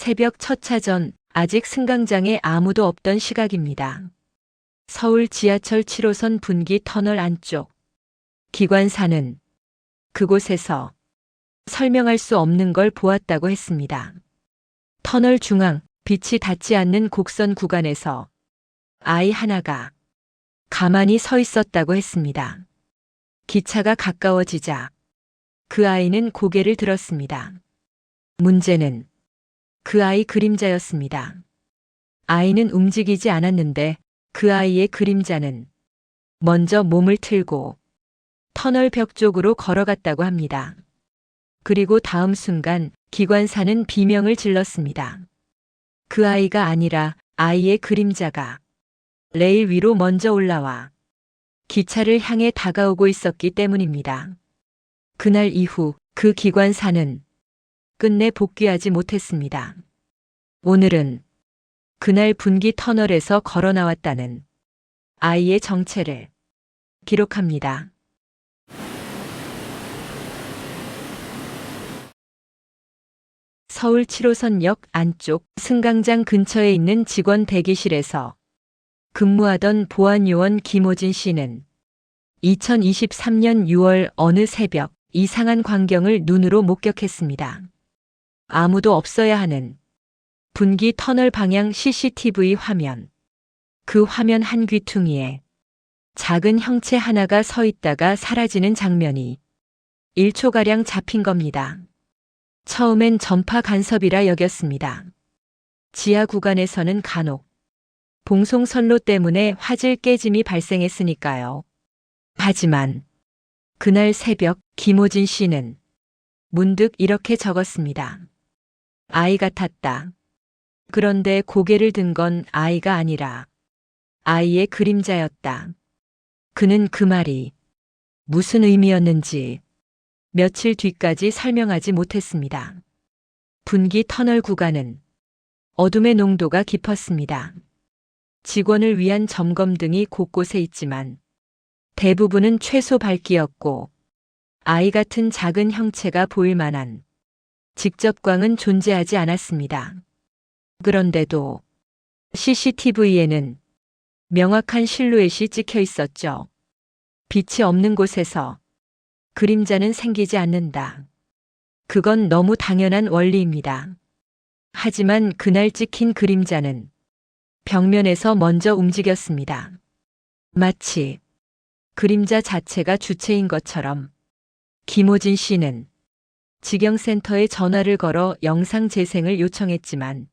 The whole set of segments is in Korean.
새벽 첫 차전, 아직 승강장에 아무도 없던 시각입니다. 서울 지하철 7호선 분기 터널 안쪽. 기관사는 그곳에서 설명할 수 없는 걸 보았다고 했습니다. 터널 중앙, 빛이 닿지 않는 곡선 구간에서 아이 하나가 가만히 서 있었다고 했습니다. 기차가 가까워지자 그 아이는 고개를 들었습니다. 문제는 그 아이 그림자였습니다. 아이는 움직이지 않았는데 그 아이의 그림자는 먼저 몸을 틀고 터널 벽 쪽으로 걸어갔다고 합니다. 그리고 다음 순간 기관사는 비명을 질렀습니다. 그 아이가 아니라 아이의 그림자가 레일 위로 먼저 올라와 기차를 향해 다가오고 있었기 때문입니다. 그날 이후 그 기관사는 끝내 복귀하지 못했습니다. 오늘은 그날 분기 터널에서 걸어 나왔다는 아이의 정체를 기록합니다. 서울 7호선역 안쪽 승강장 근처에 있는 직원 대기실에서 근무하던 보안요원 김호진 씨는 2023년 6월 어느 새벽 이상한 광경을 눈으로 목격했습니다. 아무도 없어야 하는 분기 터널 방향 CCTV 화면. 그 화면 한 귀퉁이에 작은 형체 하나가 서 있다가 사라지는 장면이 1초가량 잡힌 겁니다. 처음엔 전파 간섭이라 여겼습니다. 지하 구간에서는 간혹 봉송선로 때문에 화질 깨짐이 발생했으니까요. 하지만 그날 새벽 김호진 씨는 문득 이렇게 적었습니다. 아이 같았다. 그런데 고개를 든 건 아이가 아니라 아이의 그림자였다. 그는 그 말이 무슨 의미였는지 며칠 뒤까지 설명하지 못했습니다. 분기 터널 구간은 어둠의 농도가 깊었습니다. 직원을 위한 점검등이 곳곳에 있지만 대부분은 최소 밝기였고 아이 같은 작은 형체가 보일 만한 직접광은 존재하지 않았습니다. 그런데도 CCTV에는 명확한 실루엣이 찍혀 있었죠. 빛이 없는 곳에서 그림자는 생기지 않는다. 그건 너무 당연한 원리입니다. 하지만 그날 찍힌 그림자는 벽면에서 먼저 움직였습니다. 마치 그림자 자체가 주체인 것처럼. 김호진 씨는 직영센터에 전화를 걸어 영상 재생을 요청했지만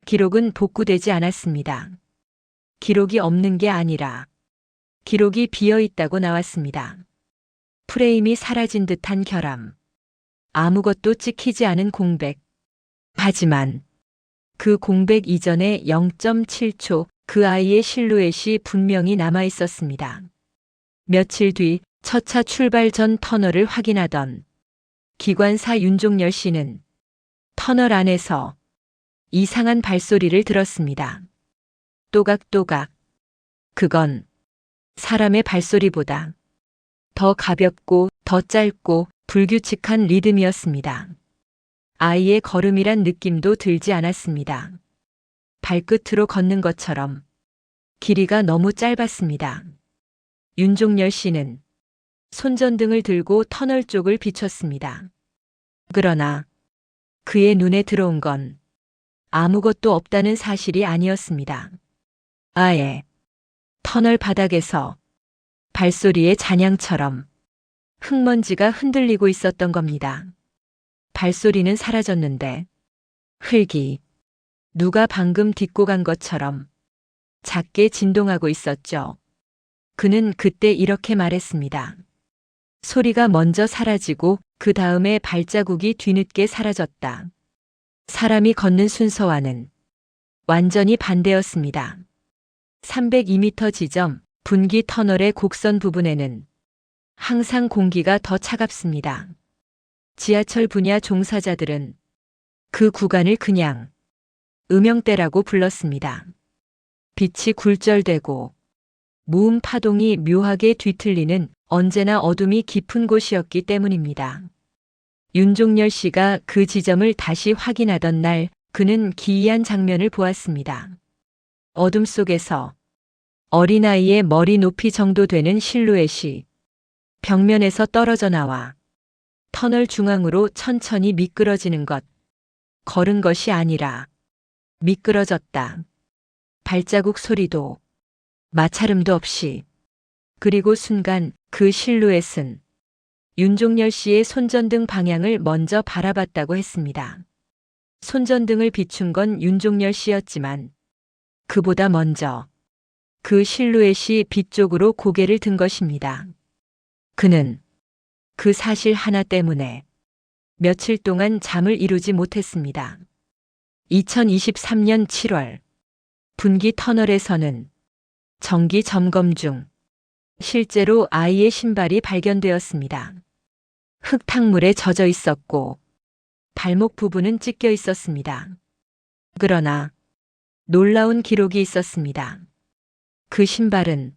기록은 복구되지 않았습니다. 기록이 없는 게 아니라 기록이 비어 있다고 나왔습니다. 프레임이 사라진 듯한 결함. 아무것도 찍히지 않은 공백. 하지만 그 공백 이전에 0.7초 그 아이의 실루엣이 분명히 남아 있었습니다. 며칠 뒤 첫 차 출발 전 터널을 확인하던 기관사 윤종열 씨는 터널 안에서 이상한 발소리를 들었습니다. 또각또각. 그건 사람의 발소리보다 더 가볍고 더 짧고 불규칙한 리듬이었습니다. 아이의 걸음이란 느낌도 들지 않았습니다. 발끝으로 걷는 것처럼. 길이가 너무 짧았습니다. 윤종열 씨는 손전등을 들고 터널 쪽을 비췄습니다. 그러나 그의 눈에 들어온 건 아무것도 없다는 사실이 아니었습니다. 아예 터널 바닥에서 발소리의 잔향처럼 흙먼지가 흔들리고 있었던 겁니다. 발소리는 사라졌는데 흙이 누가 방금 딛고 간 것처럼 작게 진동하고 있었죠. 그는 그때 이렇게 말했습니다. 소리가 먼저 사라지고 그 다음에 발자국이 뒤늦게 사라졌다. 사람이 걷는 순서와는 완전히 반대였습니다. 302m 지점 분기 터널의 곡선 부분에는 항상 공기가 더 차갑습니다. 지하철 분야 종사자들은 그 구간을 그냥 음영대라고 불렀습니다. 빛이 굴절되고 무음 파동이 묘하게 뒤틀리는 언제나 어둠이 깊은 곳이었기 때문입니다. 윤종열 씨가 그 지점을 다시 확인하던 날 그는 기이한 장면을 보았습니다. 어둠 속에서 어린아이의 머리 높이 정도 되는 실루엣이 벽면에서 떨어져 나와 터널 중앙으로 천천히 미끄러지는 것. 걸은 것이 아니라 미끄러졌다. 발자국 소리도 마찰음도 없이. 그리고 순간 그 실루엣은 윤종열 씨의 손전등 방향을 먼저 바라봤다고 했습니다. 손전등을 비춘 건 윤종열 씨였지만 그보다 먼저 그 실루엣이 빛 쪽으로 고개를 든 것입니다. 그는 그 사실 하나 때문에 며칠 동안 잠을 이루지 못했습니다. 2023년 7월 분기 터널에서는 정기 점검 중 실제로 아이의 신발이 발견되었습니다. 흙탕물에 젖어 있었고 발목 부분은 찢겨 있었습니다. 그러나 놀라운 기록이 있었습니다. 그 신발은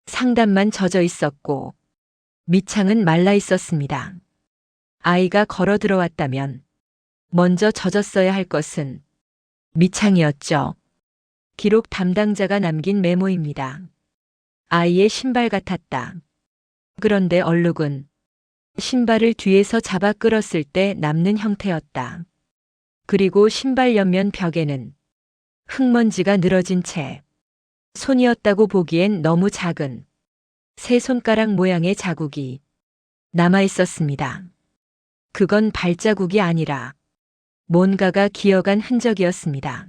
상단만 젖어 있었고 밑창은 말라 있었습니다. 아이가 걸어 들어왔다면 먼저 젖었어야 할 것은 밑창이었죠. 기록 담당자가 남긴 메모입니다. 아이의 신발 같았다. 그런데 얼룩은 신발을 뒤에서 잡아 끌었을 때 남는 형태였다. 그리고 신발 옆면 벽에는 흙먼지가 늘어진 채 손이었다고 보기엔 너무 작은 새 손가락 모양의 자국이 남아 있었습니다. 그건 발자국이 아니라 뭔가가 기어간 흔적이었습니다.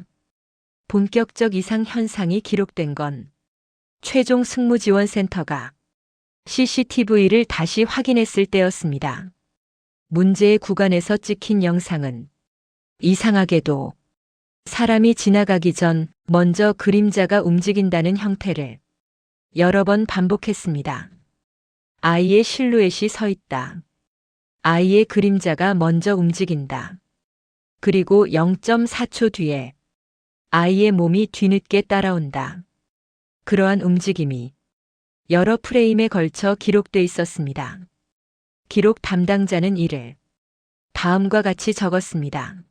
본격적 이상 현상이 기록된 건 최종 승무지원센터가 CCTV를 다시 확인했을 때였습니다. 문제의 구간에서 찍힌 영상은 이상하게도 사람이 지나가기 전 먼저 그림자가 움직인다는 형태를 여러 번 반복했습니다. 아이의 실루엣이 서 있다. 아이의 그림자가 먼저 움직인다. 그리고 0.4초 뒤에 아이의 몸이 뒤늦게 따라온다. 그러한 움직임이 여러 프레임에 걸쳐 기록돼 있었습니다. 기록 담당자는 이를 다음과 같이 적었습니다.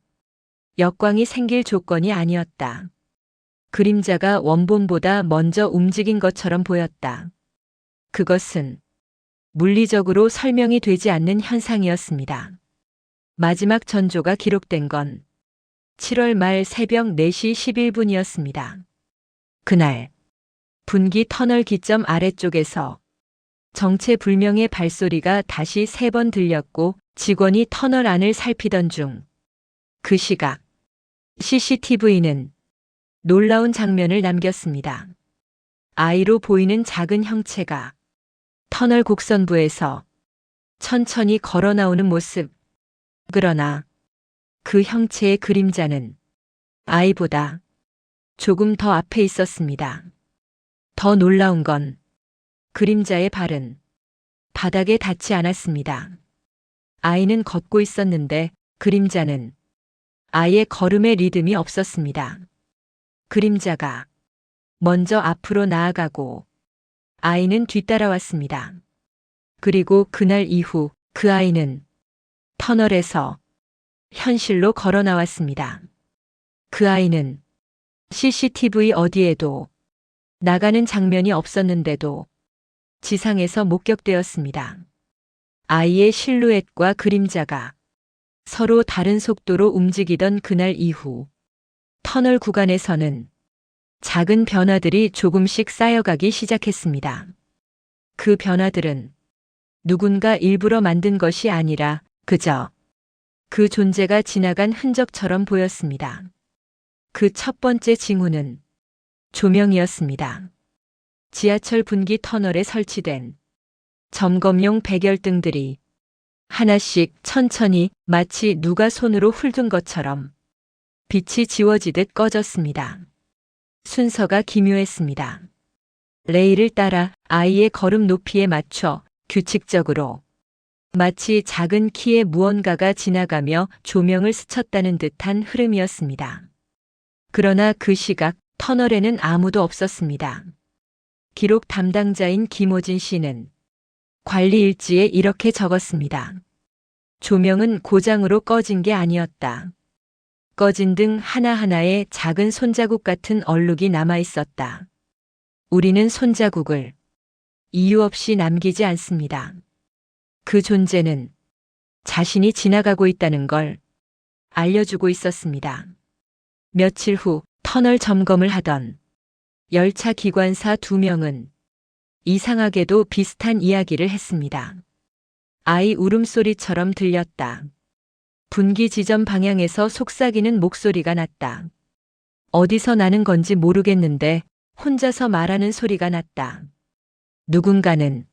역광이 생길 조건이 아니었다. 그림자가 원본보다 먼저 움직인 것처럼 보였다. 그것은 물리적으로 설명이 되지 않는 현상이었습니다. 마지막 전조가 기록된 건 7월 말 새벽 4시 11분이었습니다. 그날 분기 터널 기점 아래쪽에서 정체불명의 발소리가 다시 3번 들렸고 직원이 터널 안을 살피던 중 그 시각 CCTV는 놀라운 장면을 남겼습니다. 아이로 보이는 작은 형체가 터널 곡선부에서 천천히 걸어 나오는 모습. 그러나 그 형체의 그림자는 아이보다 조금 더 앞에 있었습니다. 더 놀라운 건 그림자의 발은 바닥에 닿지 않았습니다. 아이는 걷고 있었는데 그림자는 아이의 걸음의 리듬이 없었습니다. 그림자가 먼저 앞으로 나아가고 아이는 뒤따라왔습니다. 그리고 그날 이후 그 아이는 터널에서 현실로 걸어 나왔습니다. 그 아이는 CCTV 어디에도 나가는 장면이 없었는데도 지상에서 목격되었습니다. 아이의 실루엣과 그림자가 서로 다른 속도로 움직이던 그날 이후 터널 구간에서는 작은 변화들이 조금씩 쌓여가기 시작했습니다. 그 변화들은 누군가 일부러 만든 것이 아니라 그저 그 존재가 지나간 흔적처럼 보였습니다. 그 첫 번째 징후는 조명이었습니다. 지하철 분기 터널에 설치된 점검용 백열등들이 하나씩 천천히 마치 누가 손으로 훑은 것처럼 빛이 지워지듯 꺼졌습니다. 순서가 기묘했습니다. 레일을 따라 아이의 걸음 높이에 맞춰 규칙적으로 마치 작은 키에 무언가가 지나가며 조명을 스쳤다는 듯한 흐름이었습니다. 그러나 그 시각 터널에는 아무도 없었습니다. 기록 담당자인 김호진 씨는 관리 일지에 이렇게 적었습니다. 조명은 고장으로 꺼진 게 아니었다. 꺼진 등 하나하나의 작은 손자국 같은 얼룩이 남아 있었다. 우리는 손자국을 이유 없이 남기지 않습니다. 그 존재는 자신이 지나가고 있다는 걸 알려주고 있었습니다. 며칠 후 터널 점검을 하던 열차 기관사 2명은 이상하게도 비슷한 이야기를 했습니다. 아이 울음소리처럼 들렸다. 분기 지점 방향에서 속삭이는 목소리가 났다. 어디서 나는 건지 모르겠는데 혼자서 말하는 소리가 났다. 누군가는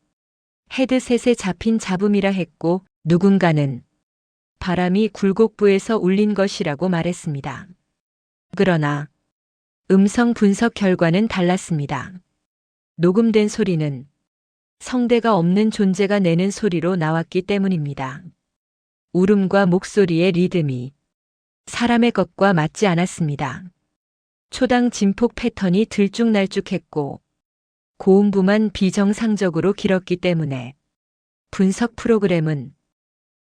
헤드셋에 잡힌 잡음이라 했고 누군가는 바람이 굴곡부에서 울린 것이라고 말했습니다. 그러나 음성 분석 결과는 달랐습니다. 녹음된 소리는 성대가 없는 존재가 내는 소리로 나왔기 때문입니다. 울음과 목소리의 리듬이 사람의 것과 맞지 않았습니다. 초당 진폭 패턴이 들쭉날쭉했고 고음부만 비정상적으로 길었기 때문에 분석 프로그램은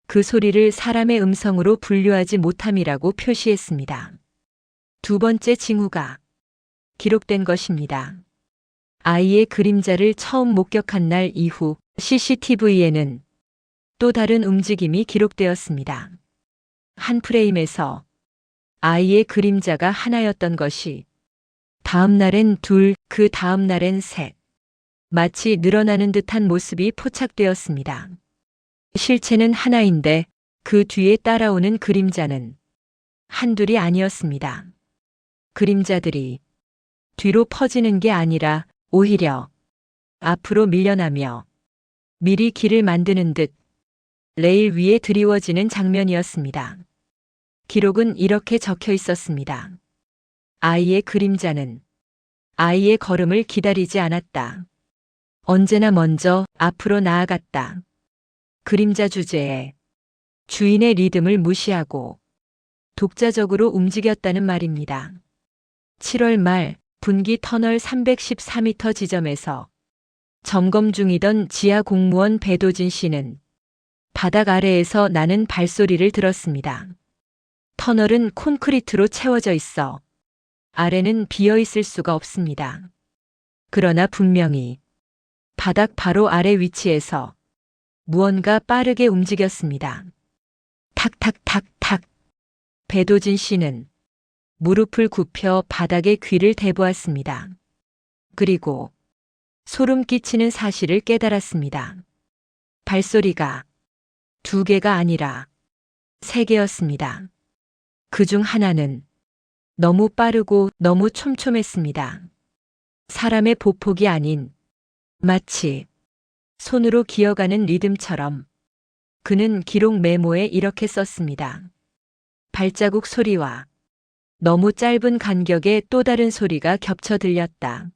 그 소리를 사람의 음성으로 분류하지 못함이라고 표시했습니다. 두 번째 징후가 기록된 것입니다. 아이의 그림자를 처음 목격한 날 이후 CCTV에는 또 다른 움직임이 기록되었습니다. 한 프레임에서 아이의 그림자가 하나였던 것이 다음 날엔 둘, 그 다음 날엔 셋. 마치 늘어나는 듯한 모습이 포착되었습니다. 실체는 하나인데 그 뒤에 따라오는 그림자는 한둘이 아니었습니다. 그림자들이 뒤로 퍼지는 게 아니라 오히려 앞으로 밀려나며 미리 길을 만드는 듯 레일 위에 드리워지는 장면이었습니다. 기록은 이렇게 적혀 있었습니다. 아이의 그림자는 아이의 걸음을 기다리지 않았다. 언제나 먼저 앞으로 나아갔다. 그림자 주제에 주인의 리듬을 무시하고 독자적으로 움직였다는 말입니다. 7월 말 분기 터널 314m 지점에서 점검 중이던 지하 공무원 배도진 씨는 바닥 아래에서 나는 발소리를 들었습니다. 터널은 콘크리트로 채워져 있어 아래는 비어 있을 수가 없습니다. 그러나 분명히 바닥 바로 아래 위치에서 무언가 빠르게 움직였습니다. 탁탁탁탁. 배도진 씨는 무릎을 굽혀 바닥에 귀를 대보았습니다. 그리고 소름 끼치는 사실을 깨달았습니다. 발소리가 2개가 아니라 3개였습니다. 그중 하나는 너무 빠르고 너무 촘촘했습니다. 사람의 보폭이 아닌 마치 손으로 기어가는 리듬처럼 그는 기록 메모에 이렇게 썼습니다. 발자국 소리와 너무 짧은 간격의 또 다른 소리가 겹쳐 들렸다.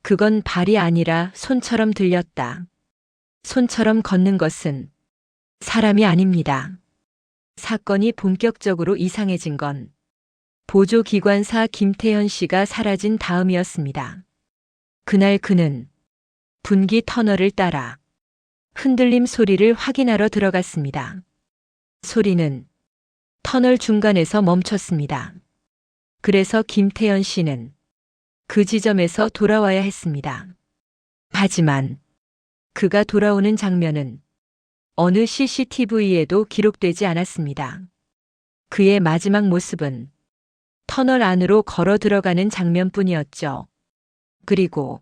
그건 발이 아니라 손처럼 들렸다. 손처럼 걷는 것은 사람이 아닙니다. 사건이 본격적으로 이상해진 건 보조기관사 김태현 씨가 사라진 다음이었습니다. 그날 그는 분기 터널을 따라 흔들림 소리를 확인하러 들어갔습니다. 소리는 터널 중간에서 멈췄습니다. 그래서 김태현 씨는 그 지점에서 돌아와야 했습니다. 하지만 그가 돌아오는 장면은 어느 CCTV에도 기록되지 않았습니다. 그의 마지막 모습은 터널 안으로 걸어 들어가는 장면뿐이었죠. 그리고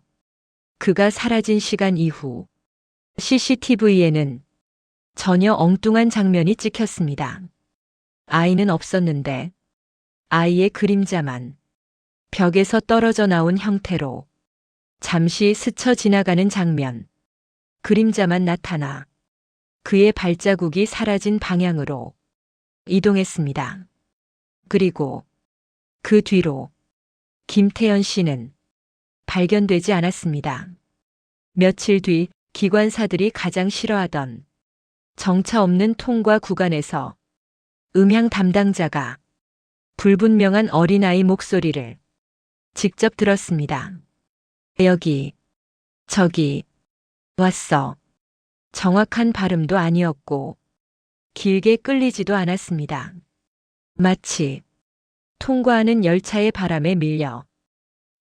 그가 사라진 시간 이후 CCTV에는 전혀 엉뚱한 장면이 찍혔습니다. 아이는 없었는데 아이의 그림자만 벽에서 떨어져 나온 형태로 잠시 스쳐 지나가는 장면. 그림자만 나타나 그의 발자국이 사라진 방향으로 이동했습니다. 그리고 그 뒤로 김태현 씨는 발견되지 않았습니다. 며칠 뒤 기관사들이 가장 싫어하던 정차 없는 통과 구간에서 음향 담당자가 불분명한 어린아이 목소리를 직접 들었습니다. 여기, 저기, 왔어. 정확한 발음도 아니었고 길게 끌리지도 않았습니다. 마치 통과하는 열차의 바람에 밀려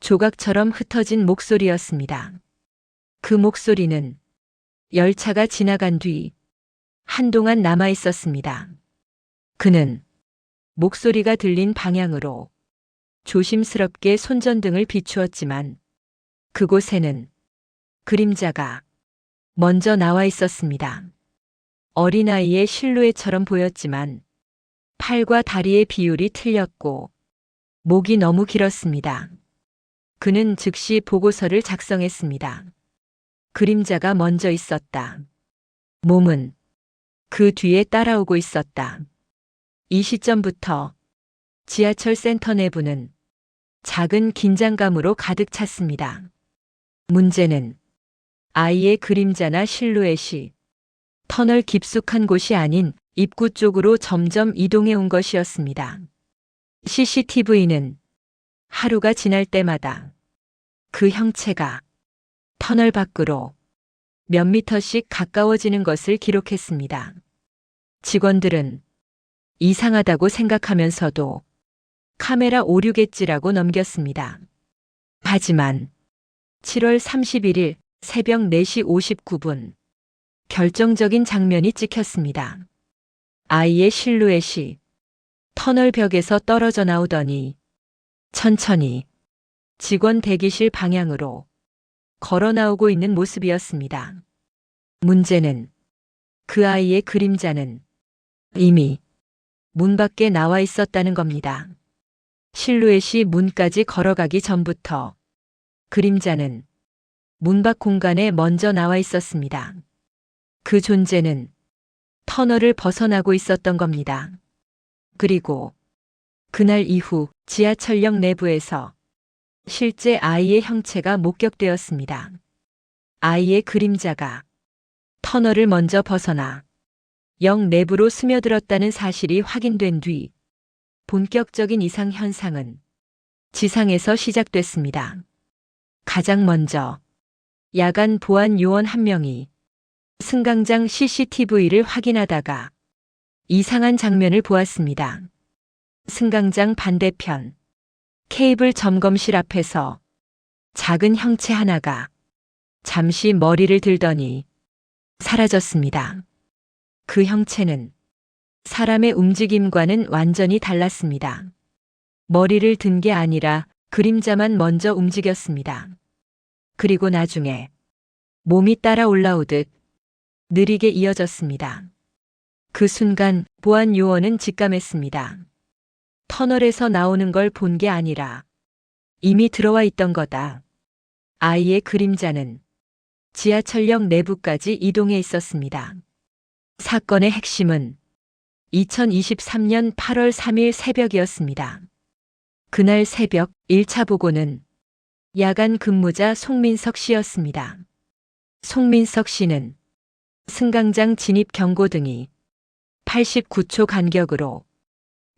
조각처럼 흩어진 목소리였습니다. 그 목소리는 열차가 지나간 뒤 한동안 남아 있었습니다. 그는 목소리가 들린 방향으로 조심스럽게 손전등을 비추었지만 그곳에는 그림자가 먼저 나와 있었습니다. 어린아이의 실루엣처럼 보였지만 팔과 다리의 비율이 틀렸고 목이 너무 길었습니다. 그는 즉시 보고서를 작성했습니다. 그림자가 먼저 있었다. 몸은 그 뒤에 따라오고 있었다. 이 시점부터 지하철 센터 내부는 작은 긴장감으로 가득 찼습니다. 문제는 아이의 그림자나 실루엣이 터널 깊숙한 곳이 아닌 입구 쪽으로 점점 이동해 온 것이었습니다. CCTV는 하루가 지날 때마다 그 형체가 터널 밖으로 몇 미터씩 가까워지는 것을 기록했습니다. 직원들은 이상하다고 생각하면서도 카메라 오류겠지라고 넘겼습니다. 하지만 7월 31일 새벽 4시 59분 결정적인 장면이 찍혔습니다. 아이의 실루엣이 터널 벽에서 떨어져 나오더니 천천히 직원 대기실 방향으로 걸어 나오고 있는 모습이었습니다. 문제는 그 아이의 그림자는 이미 문 밖에 나와 있었다는 겁니다. 실루엣이 문까지 걸어가기 전부터 그림자는 문 밖 공간에 먼저 나와 있었습니다. 그 존재는 터널을 벗어나고 있었던 겁니다. 그리고 그날 이후 지하철역 내부에서 실제 아이의 형체가 목격되었습니다. 아이의 그림자가 터널을 먼저 벗어나 역 내부로 스며들었다는 사실이 확인된 뒤 본격적인 이상 현상은 지상에서 시작됐습니다. 가장 먼저 야간 보안 요원 한 명이 승강장 CCTV를 확인하다가 이상한 장면을 보았습니다. 승강장 반대편 케이블 점검실 앞에서 작은 형체 하나가 잠시 머리를 들더니 사라졌습니다. 그 형체는 사람의 움직임과는 완전히 달랐습니다. 머리를 든 게 아니라 그림자만 먼저 움직였습니다. 그리고 나중에 몸이 따라 올라오듯 느리게 이어졌습니다. 그 순간 보안 요원은 직감했습니다. 터널에서 나오는 걸 본 게 아니라 이미 들어와 있던 거다. 아이의 그림자는 지하철역 내부까지 이동해 있었습니다. 사건의 핵심은 2023년 8월 3일 새벽이었습니다. 그날 새벽 1차 보고는 야간 근무자 송민석 씨였습니다. 송민석 씨는 승강장 진입 경고등이 89초 간격으로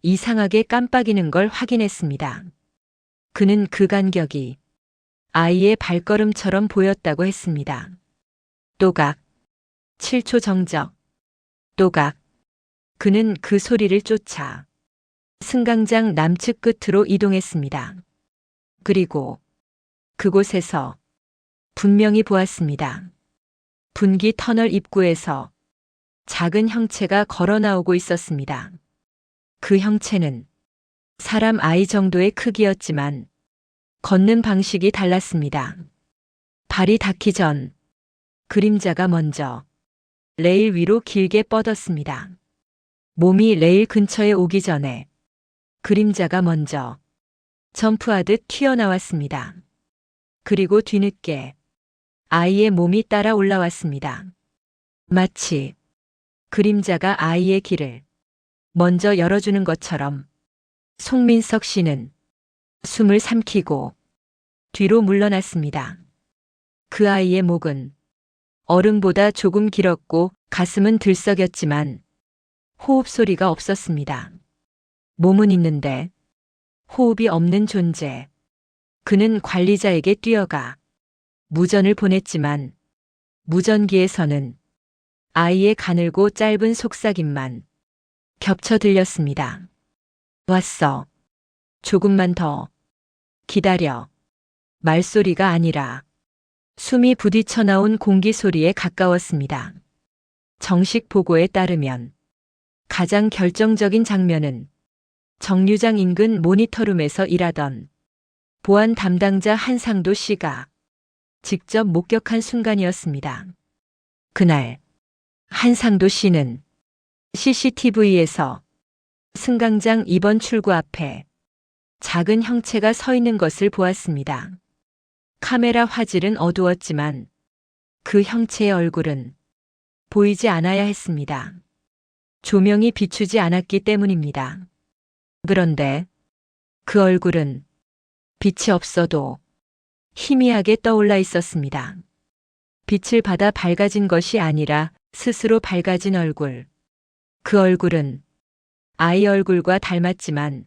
이상하게 깜빡이는 걸 확인했습니다. 그는 그 간격이 아이의 발걸음처럼 보였다고 했습니다. 또각 7초 정적. 또각. 그는 그 소리를 쫓아 승강장 남측 끝으로 이동했습니다. 그리고 그곳에서 분명히 보았습니다. 분기 터널 입구에서 작은 형체가 걸어 나오고 있었습니다. 그 형체는 사람 아이 정도의 크기였지만 걷는 방식이 달랐습니다. 발이 닿기 전 그림자가 먼저 레일 위로 길게 뻗었습니다. 몸이 레일 근처에 오기 전에 그림자가 먼저 점프하듯 튀어나왔습니다. 그리고 뒤늦게 아이의 몸이 따라 올라왔습니다. 마치 그림자가 아이의 길을 먼저 열어주는 것처럼 송민석 씨는 숨을 삼키고 뒤로 물러났습니다. 그 아이의 목은 어른보다 조금 길었고 가슴은 들썩였지만 호흡 소리가 없었습니다. 몸은 있는데 호흡이 없는 존재. 그는 관리자에게 뛰어가 무전을 보냈지만 무전기에서는 아이의 가늘고 짧은 속삭임만 겹쳐 들렸습니다. 왔어. 조금만 더 기다려. 말소리가 아니라 숨이 부딪혀 나온 공기 소리에 가까웠습니다. 정식 보고에 따르면 가장 결정적인 장면은 정류장 인근 모니터룸에서 일하던 보안 담당자 한상도 씨가 직접 목격한 순간이었습니다. 그날 한상도 씨는 CCTV에서 승강장 2번 출구 앞에 작은 형체가 서 있는 것을 보았습니다. 카메라 화질은 어두웠지만 그 형체의 얼굴은 보이지 않아야 했습니다. 조명이 비추지 않았기 때문입니다. 그런데 그 얼굴은 빛이 없어도 희미하게 떠올라 있었습니다. 빛을 받아 밝아진 것이 아니라 스스로 밝아진 얼굴. 그 얼굴은 아이 얼굴과 닮았지만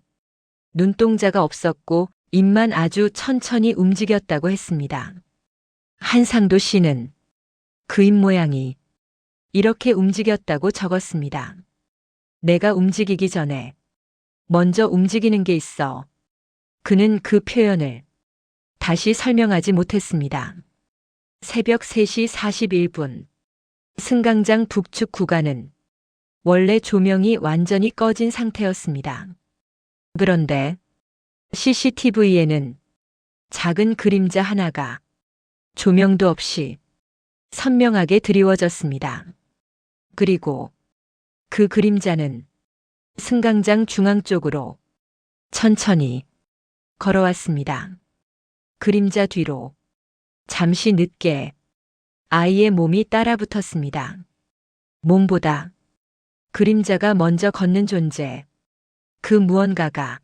눈동자가 없었고 입만 아주 천천히 움직였다고 했습니다. 한상도 씨는 그 입 모양이 이렇게 움직였다고 적었습니다. 내가 움직이기 전에 먼저 움직이는 게 있어. 그는 그 표현을 다시 설명하지 못했습니다. 새벽 3시 41분. 승강장 북측 구간은 원래 조명이 완전히 꺼진 상태였습니다. 그런데 CCTV에는 작은 그림자 하나가 조명도 없이 선명하게 드리워졌습니다. 그리고 그 그림자는 승강장 중앙 쪽으로 천천히 걸어왔습니다. 그림자 뒤로 잠시 늦게 아이의 몸이 따라붙었습니다. 몸보다 그림자가 먼저 걷는 존재. 그 무언가가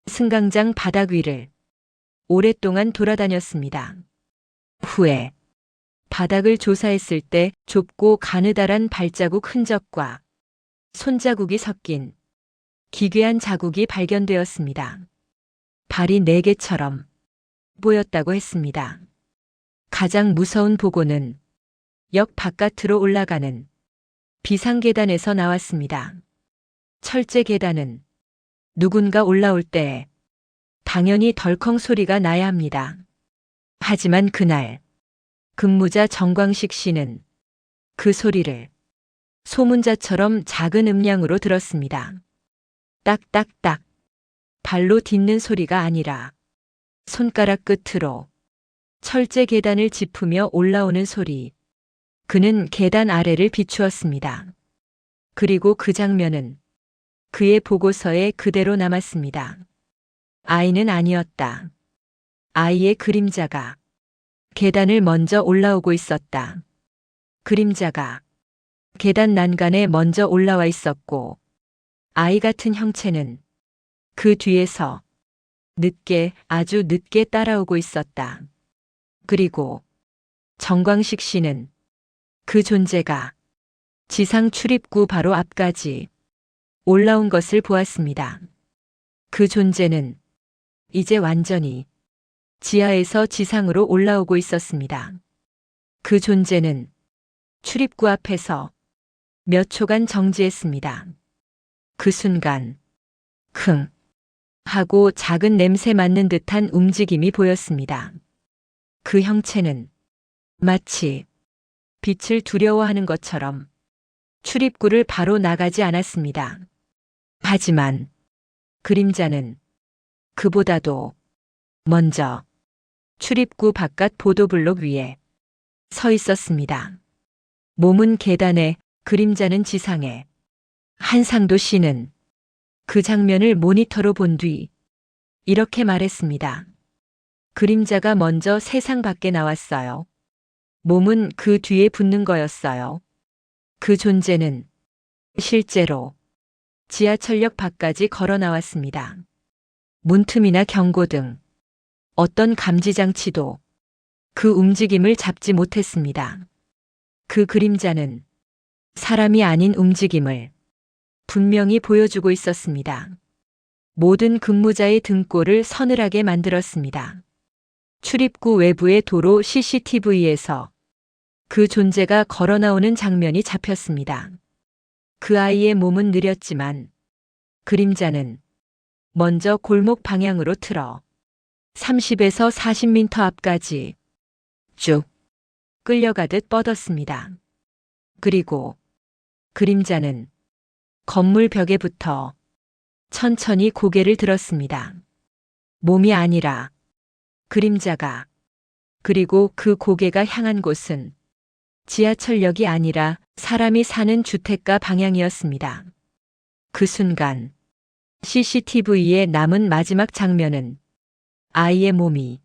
승강장 바닥 위를 오랫동안 돌아다녔습니다. 후에 바닥을 조사했을 때 좁고 가느다란 발자국 흔적과 손자국이 섞인 기괴한 자국이 발견되었습니다. 발이 4개처럼 보였다고 했습니다. 가장 무서운 보고는 역 바깥으로 올라가는 비상계단에서 나왔습니다. 철제 계단은 누군가 올라올 때 당연히 덜컹 소리가 나야 합니다. 하지만 그날 근무자 정광식 씨는 그 소리를 소문자처럼 작은 음량으로 들었습니다. 딱딱딱. 발로 딛는 소리가 아니라 손가락 끝으로 철제 계단을 짚으며 올라오는 소리. 그는 계단 아래를 비추었습니다. 그리고 그 장면은 그의 보고서에 그대로 남았습니다. 아이는 아니었다. 아이의 그림자가 계단을 먼저 올라오고 있었다. 그림자가 계단 난간에 먼저 올라와 있었고 아이 같은 형체는 그 뒤에서 늦게, 아주 늦게 따라오고 있었다. 그리고 정광식 씨는 그 존재가 지상 출입구 바로 앞까지 올라온 것을 보았습니다. 그 존재는 이제 완전히 지하에서 지상으로 올라오고 있었습니다. 그 존재는 출입구 앞에서 몇 초간 정지했습니다. 그 순간 킁 하고 작은 냄새 맡는 듯한 움직임이 보였습니다. 그 형체는 마치 빛을 두려워하는 것처럼 출입구를 바로 나가지 않았습니다. 하지만 그림자는 그보다도 먼저 출입구 바깥 보도블록 위에 서 있었습니다. 몸은 계단에, 그림자는 지상에. 한상도 씨는 그 장면을 모니터로 본 뒤 이렇게 말했습니다. 그림자가 먼저 세상 밖에 나왔어요. 몸은 그 뒤에 붙는 거였어요. 그 존재는 실제로 지하철역 밖까지 걸어 나왔습니다. 문틈이나 경고등, 어떤 감지장치도 그 움직임을 잡지 못했습니다. 그 그림자는 사람이 아닌 움직임을 분명히 보여주고 있었습니다. 모든 근무자의 등골을 서늘하게 만들었습니다. 출입구 외부의 도로 CCTV에서 그 존재가 걸어 나오는 장면이 잡혔습니다. 그 아이의 몸은 느렸지만 그림자는 먼저 골목 방향으로 틀어 30에서 40m 앞까지 쭉 끌려가듯 뻗었습니다. 그리고 그림자는 건물 벽에 붙어 천천히 고개를 들었습니다. 몸이 아니라 그림자가, 그리고 그 고개가 향한 곳은 지하철역이 아니라 사람이 사는 주택가 방향이었습니다. 그 순간 CCTV에 남은 마지막 장면은 아이의 몸이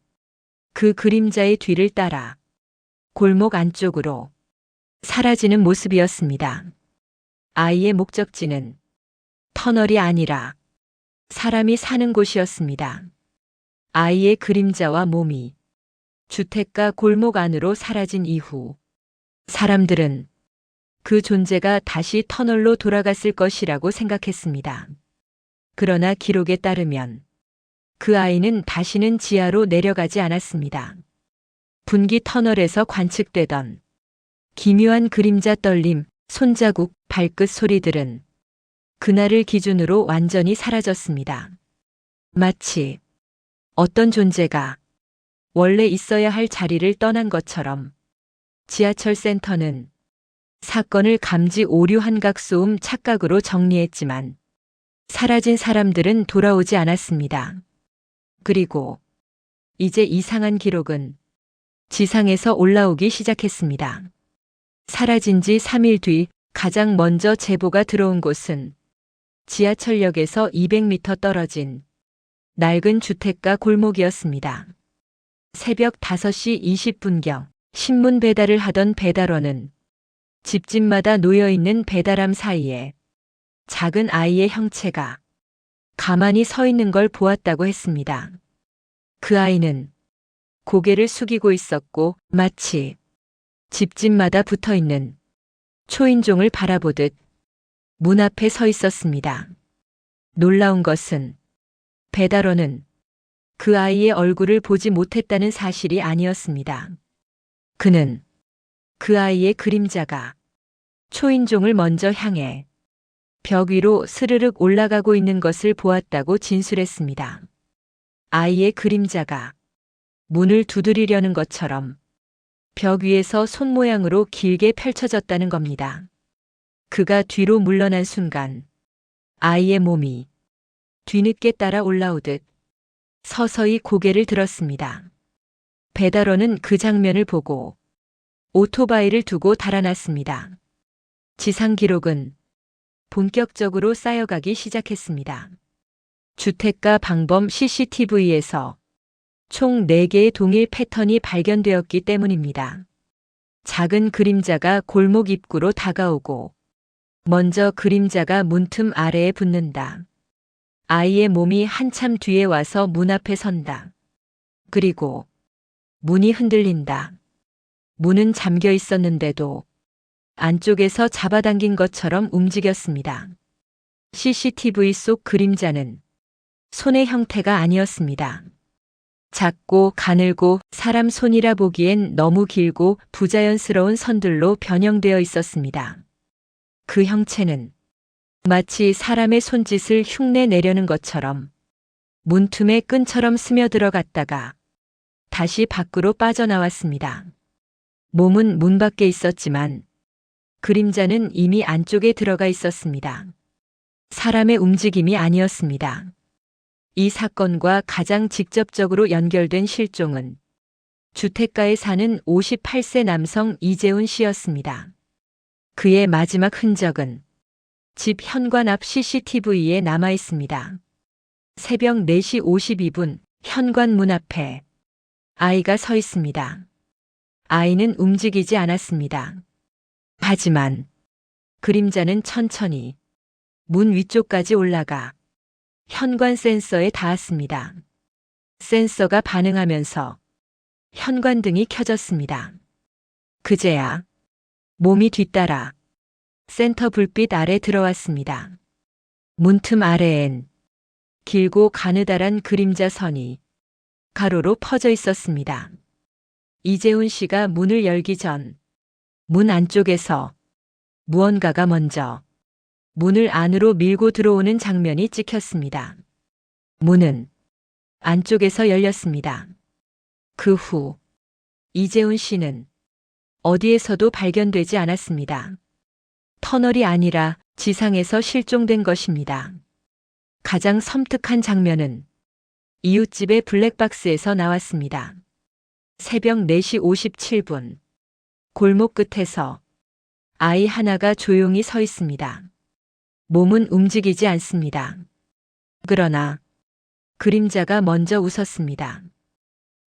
그 그림자의 뒤를 따라 골목 안쪽으로 사라지는 모습이었습니다. 아이의 목적지는 터널이 아니라 사람이 사는 곳이었습니다. 아이의 그림자와 몸이 주택가 골목 안으로 사라진 이후 사람들은 그 존재가 다시 터널로 돌아갔을 것이라고 생각했습니다. 그러나 기록에 따르면 그 아이는 다시는 지하로 내려가지 않았습니다. 분기 터널에서 관측되던 기묘한 그림자 떨림, 손자국, 발끝 소리들은 그날을 기준으로 완전히 사라졌습니다. 마치 어떤 존재가 원래 있어야 할 자리를 떠난 것처럼 지하철 센터는 사건을 감지 오류 한각소음 착각으로 정리했지만 사라진 사람들은 돌아오지 않았습니다. 그리고 이제 이상한 기록은 지상에서 올라오기 시작했습니다. 사라진 지 3일 뒤 가장 먼저 제보가 들어온 곳은 지하철역에서 200m 떨어진 낡은 주택가 골목이었습니다. 새벽 5시 20분경 신문 배달을 하던 배달원은 집집마다 놓여있는 배달함 사이에 작은 아이의 형체가 가만히 서 있는 걸 보았다고 했습니다. 그 아이는 고개를 숙이고 있었고 마치 집집마다 붙어있는 초인종을 바라보듯 문 앞에 서 있었습니다. 놀라운 것은 배달원은 그 아이의 얼굴을 보지 못했다는 사실이 아니었습니다. 그는 그 아이의 그림자가 초인종을 먼저 향해 벽 위로 스르륵 올라가고 있는 것을 보았다고 진술했습니다. 아이의 그림자가 문을 두드리려는 것처럼 벽 위에서 손 모양으로 길게 펼쳐졌다는 겁니다. 그가 뒤로 물러난 순간 아이의 몸이 뒤늦게 따라 올라오듯 서서히 고개를 들었습니다. 배달원은 그 장면을 보고 오토바이를 두고 달아났습니다. 지상 기록은 본격적으로 쌓여가기 시작했습니다. 주택가 방범 CCTV에서 총 4개의 동일 패턴이 발견되었기 때문입니다. 작은 그림자가 골목 입구로 다가오고 먼저 그림자가 문틈 아래에 붙는다. 아이의 몸이 한참 뒤에 와서 문 앞에 선다. 그리고 문이 흔들린다. 문은 잠겨 있었는데도 안쪽에서 잡아당긴 것처럼 움직였습니다. CCTV 속 그림자는 손의 형태가 아니었습니다. 작고 가늘고 사람 손이라 보기엔 너무 길고 부자연스러운 선들로 변형되어 있었습니다. 그 형체는 마치 사람의 손짓을 흉내 내려는 것처럼 문틈에 끈처럼 스며들어갔다가 다시 밖으로 빠져나왔습니다. 몸은 문 밖에 있었지만 그림자는 이미 안쪽에 들어가 있었습니다. 사람의 움직임이 아니었습니다. 이 사건과 가장 직접적으로 연결된 실종은 주택가에 사는 58세 남성 이재훈 씨였습니다. 그의 마지막 흔적은 집 현관 앞 CCTV에 남아 있습니다. 새벽 4시 52분 현관 문 앞에 아이가 서 있습니다. 아이는 움직이지 않았습니다. 하지만 그림자는 천천히 문 위쪽까지 올라가 현관 센서에 닿았습니다. 센서가 반응하면서 현관등이 켜졌습니다. 그제야 몸이 뒤따라 센터 불빛 아래 들어왔습니다. 문틈 아래엔 길고 가느다란 그림자 선이 가로로 퍼져 있었습니다. 이재훈 씨가 문을 열기 전 문 안쪽에서 무언가가 먼저 문을 안으로 밀고 들어오는 장면이 찍혔습니다. 문은 안쪽에서 열렸습니다. 그 후 이재훈 씨는 어디에서도 발견되지 않았습니다. 터널이 아니라 지상에서 실종된 것입니다. 가장 섬뜩한 장면은 이웃집의 블랙박스에서 나왔습니다. 새벽 4시 57분. 골목 끝에서 아이 하나가 조용히 서 있습니다. 몸은 움직이지 않습니다. 그러나 그림자가 먼저 웃었습니다.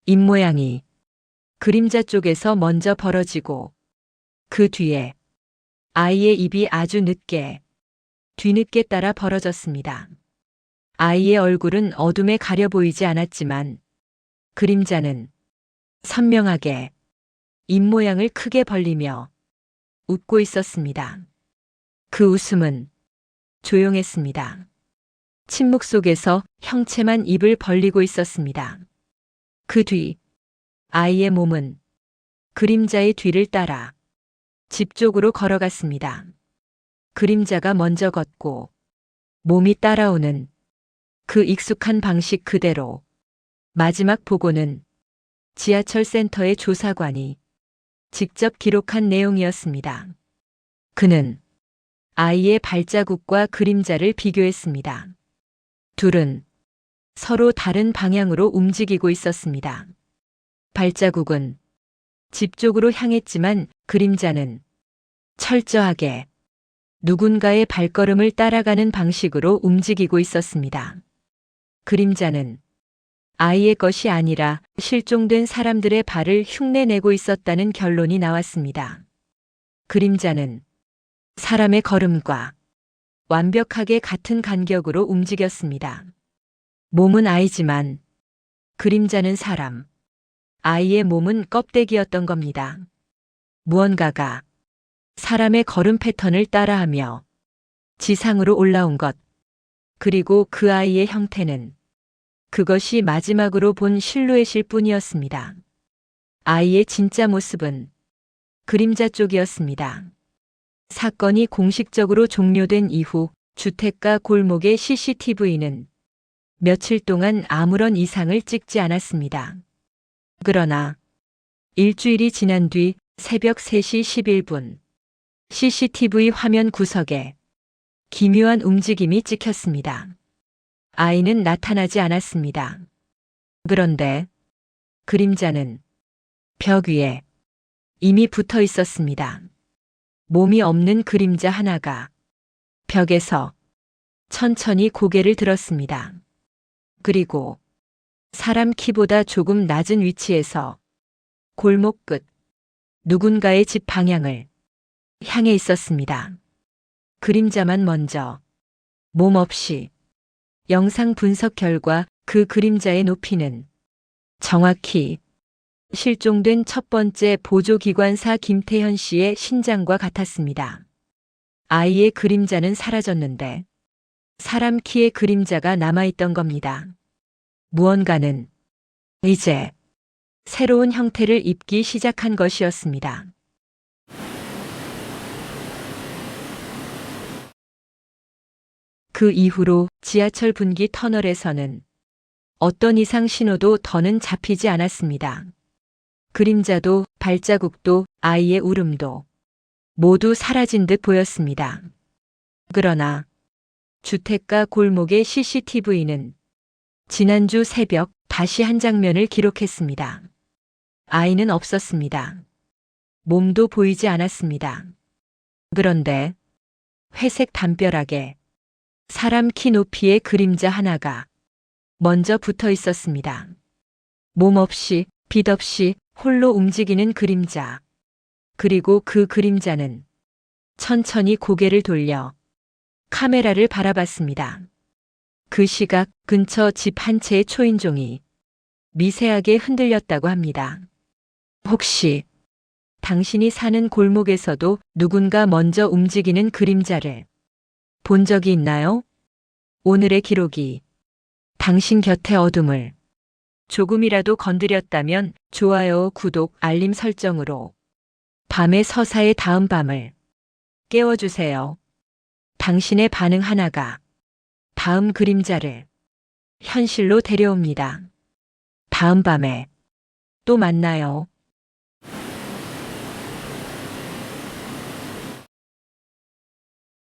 입모양이 그림자 쪽에서 먼저 벌어지고 그 뒤에 아이의 입이 아주 늦게 뒤늦게 따라 벌어졌습니다. 아이의 얼굴은 어둠에 가려 보이지 않았지만 그림자는 선명하게 입모양을 크게 벌리며 웃고 있었습니다. 그 웃음은 조용했습니다. 침묵 속에서 형체만 입을 벌리고 있었습니다. 그 뒤 아이의 몸은 그림자의 뒤를 따라 집 쪽으로 걸어갔습니다. 그림자가 먼저 걷고 몸이 따라오는 그 익숙한 방식 그대로 마지막 보고는 지하철 센터의 조사관이 직접 기록한 내용이었습니다. 그는 아이의 발자국과 그림자를 비교했습니다. 둘은 서로 다른 방향으로 움직이고 있었습니다. 발자국은 집 쪽으로 향했지만 그림자는 철저하게 누군가의 발걸음을 따라가는 방식으로 움직이고 있었습니다. 그림자는 아이의 것이 아니라 실종된 사람들의 발을 흉내내고 있었다는 결론이 나왔습니다. 그림자는 사람의 걸음과 완벽하게 같은 간격으로 움직였습니다. 몸은 아이지만 그림자는 사람, 아이의 몸은 껍데기였던 겁니다. 무언가가 사람의 걸음 패턴을 따라하며 지상으로 올라온 것, 그리고 그 아이의 형태는 그것이 마지막으로 본 실루엣일 뿐이었습니다. 아이의 진짜 모습은 그림자 쪽이었습니다. 사건이 공식적으로 종료된 이후 주택가 골목의 CCTV는 며칠 동안 아무런 이상을 찍지 않았습니다. 그러나 일주일이 지난 뒤 새벽 3시 11분 CCTV 화면 구석에 기묘한 움직임이 찍혔습니다. 아이는 나타나지 않았습니다. 그런데 그림자는 벽 위에 이미 붙어 있었습니다. 몸이 없는 그림자 하나가 벽에서 천천히 고개를 들었습니다. 그리고 사람 키보다 조금 낮은 위치에서 골목 끝 누군가의 집 방향을 향해 있었습니다. 그림자만 먼저 몸 없이 영상 분석 결과 그 그림자의 높이는 정확히 실종된 첫 번째 보조기관사 김태현 씨의 신장과 같았습니다. 아이의 그림자는 사라졌는데 사람 키의 그림자가 남아있던 겁니다. 무언가는 이제 새로운 형태를 입기 시작한 것이었습니다. 그 이후로 지하철 분기 터널에서는 어떤 이상 신호도 더는 잡히지 않았습니다. 그림자도 발자국도 아이의 울음도 모두 사라진 듯 보였습니다. 그러나 주택가 골목의 CCTV는 지난주 새벽 다시 한 장면을 기록했습니다. 아이는 없었습니다. 몸도 보이지 않았습니다. 그런데 회색 담벼락에 사람 키 높이의 그림자 하나가 먼저 붙어 있었습니다. 몸 없이, 빛 없이 홀로 움직이는 그림자. 그리고 그 그림자는 천천히 고개를 돌려 카메라를 바라봤습니다. 그 시각 근처 집 한 채의 초인종이 미세하게 흔들렸다고 합니다. 혹시 당신이 사는 골목에서도 누군가 먼저 움직이는 그림자를 본 적이 있나요? 오늘의 기록이 당신 곁의 어둠을 조금이라도 건드렸다면 좋아요, 구독, 알림 설정으로 밤의 서사의 다음 밤을 깨워주세요. 당신의 반응 하나가 다음 그림자를 현실로 데려옵니다. 다음 밤에 또 만나요.